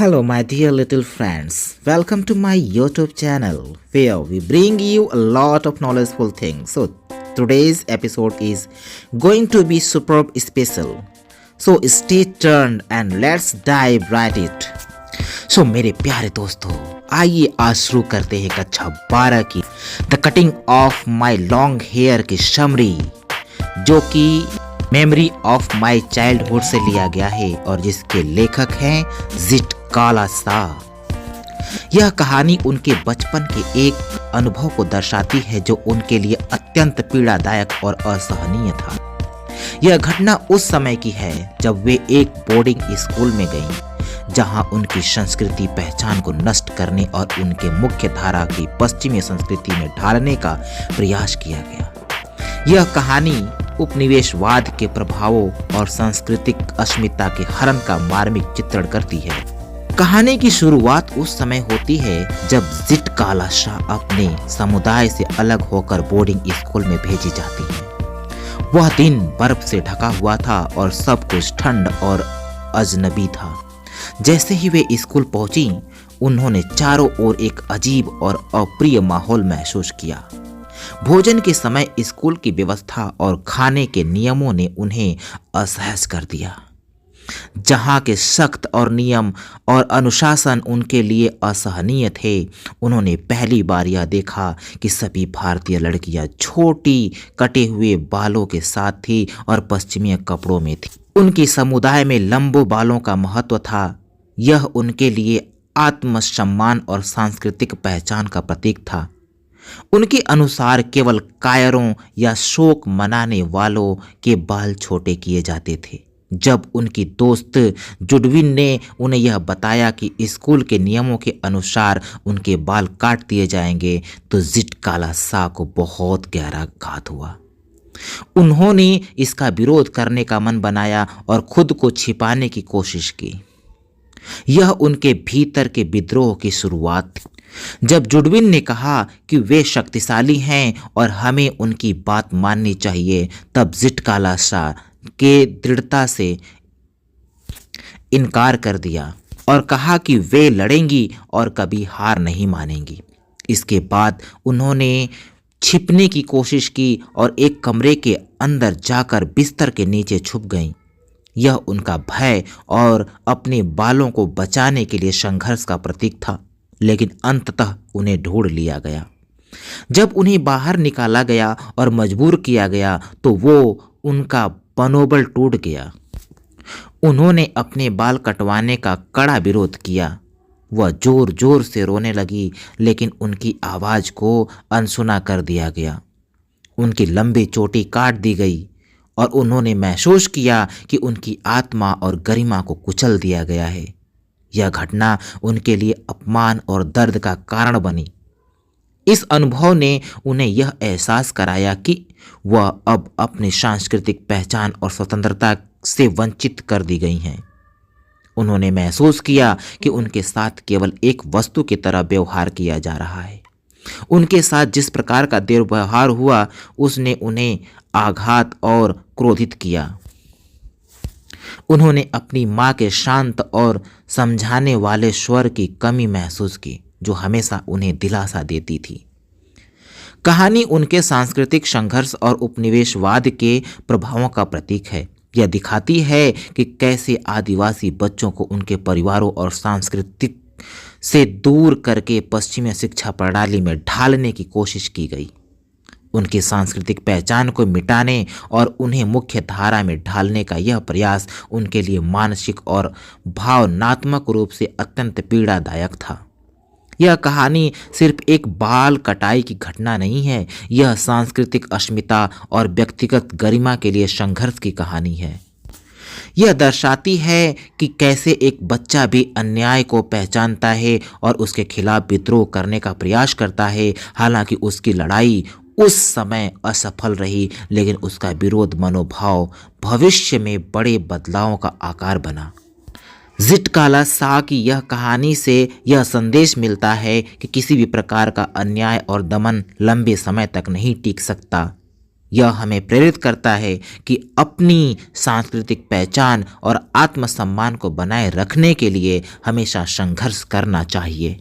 Hello, my dear little friends. Welcome to my YouTube channel where we bring you a lot of knowledgeful things. So, today's episode is going to be superb special. So, stay tuned and let's dive right it. So, मेरे प्यारे दोस्तों, आइए आज शुरू करते हैं कक्षा 12 की the cutting of my long hair की समरी, जो कि मेमोरी ऑफ माई चाइल्डहुड से लिया गया है और जिसके लेखक हैं जिट काला सा। यह कहानी उनके बचपन के एक अनुभव को दर्शाती है जो उनके लिए अत्यंत पीड़ादायक और असहनीय था। यह घटना उस समय की है जब वे एक बोर्डिंग स्कूल में गईं, जहां उनकी संस्कृति पहचान को नष्ट करने और उनके मुख्य धारा की पश्चिमी संस्कृति में ढालने का प्रयास किया गया। यह कहानी उपनिवेशवाद के प्रभावों और सांस्कृतिक अस्मिता के हरण का मार्मिक चित्रण करती है। कहानी की शुरुआत उस समय होती है जब जिट काला शाह अपने समुदाय से अलग होकर बोर्डिंग स्कूल में भेजी जाती है। वह दिन बर्फ से ढका हुआ था और सब कुछ ठंड और अजनबी था। जैसे ही वे स्कूल पहुंची, उन्होंने चारों ओर एक अजीब और अप्रिय माहौल महसूस किया। भोजन के समय स्कूल की व्यवस्था और खाने के नियमों ने उन्हें असहज कर दिया। जहां के सख्त और नियम और अनुशासन उनके लिए असहनीय थे, उन्होंने पहली बार यह देखा कि सभी भारतीय लड़कियां छोटी कटे हुए बालों के साथ थी और पश्चिमी कपड़ों में थी। उनके समुदाय में लंबे बालों का महत्व था। यह उनके लिए आत्मसम्मान और सांस्कृतिक पहचान का प्रतीक था। उनके अनुसार केवल कायरों या शोक मनाने वालों के बाल छोटे किए जाते थे। जब उनकी दोस्त जुडविन ने उन्हें यह बताया कि स्कूल के नियमों के अनुसार उनके बाल काट दिए जाएंगे, तो जिट काला शाह को बहुत गहरा घात हुआ। उन्होंने इसका विरोध करने का मन बनाया और खुद को छिपाने की कोशिश की। यह उनके भीतर के विद्रोह की शुरुआत थी। जब जुडविन ने कहा कि वे शक्तिशाली हैं और हमें उनकी बात माननी चाहिए, तब जिट काला शाह के दृढ़ता से इनकार कर दिया और कहा कि वे लड़ेंगी और कभी हार नहीं मानेंगी। इसके बाद उन्होंने छिपने की कोशिश की और एक कमरे के अंदर जाकर बिस्तर के नीचे छुप गईं। यह उनका भय और अपने बालों को बचाने के लिए संघर्ष का प्रतीक था, लेकिन अंततः उन्हें ढूंढ लिया गया। जब उन्हें बाहर निकाला गया और मजबूर किया गया, तो वो उनका मनोबल टूट गया। उन्होंने अपने बाल कटवाने का कड़ा विरोध किया। वह जोर जोर से रोने लगी, लेकिन उनकी आवाज को अनसुना कर दिया गया। उनकी लंबी चोटी काट दी गई और उन्होंने महसूस किया कि उनकी आत्मा और गरिमा को कुचल दिया गया है। यह घटना उनके लिए अपमान और दर्द का कारण बनी। इस अनुभव ने उन्हें यह एहसास कराया कि वह अब अपनी सांस्कृतिक पहचान और स्वतंत्रता से वंचित कर दी गई हैं। उन्होंने महसूस किया कि उनके साथ केवल एक वस्तु की तरह व्यवहार किया जा रहा है। उनके साथ जिस प्रकार का दुर्व्यवहार हुआ, उसने उन्हें आघात और क्रोधित किया। उन्होंने अपनी माँ के शांत और समझाने वाले स्वर की कमी महसूस की, जो हमेशा उन्हें दिलासा देती थी। कहानी उनके सांस्कृतिक संघर्ष और उपनिवेशवाद के प्रभावों का प्रतीक है। यह दिखाती है कि कैसे आदिवासी बच्चों को उनके परिवारों और सांस्कृतिक से दूर करके पश्चिमी शिक्षा प्रणाली में ढालने की कोशिश की गई। उनकी सांस्कृतिक पहचान को मिटाने और उन्हें मुख्य धारा में ढालने का यह प्रयास उनके लिए मानसिक और भावनात्मक रूप से अत्यंत पीड़ादायक था। यह कहानी सिर्फ एक बाल कटाई की घटना नहीं है, यह सांस्कृतिक अस्मिता और व्यक्तिगत गरिमा के लिए संघर्ष की कहानी है। यह दर्शाती है कि कैसे एक बच्चा भी अन्याय को पहचानता है और उसके खिलाफ विद्रोह करने का प्रयास करता है। हालांकि उसकी लड़ाई उस समय असफल रही, लेकिन उसका विरोध मनोभाव भविष्य में बड़े बदलावों का आकार बना। जिट काला शाह की यह कहानी से यह संदेश मिलता है कि किसी भी प्रकार का अन्याय और दमन लंबे समय तक नहीं टिक सकता। यह हमें प्रेरित करता है कि अपनी सांस्कृतिक पहचान और आत्मसम्मान को बनाए रखने के लिए हमेशा संघर्ष करना चाहिए।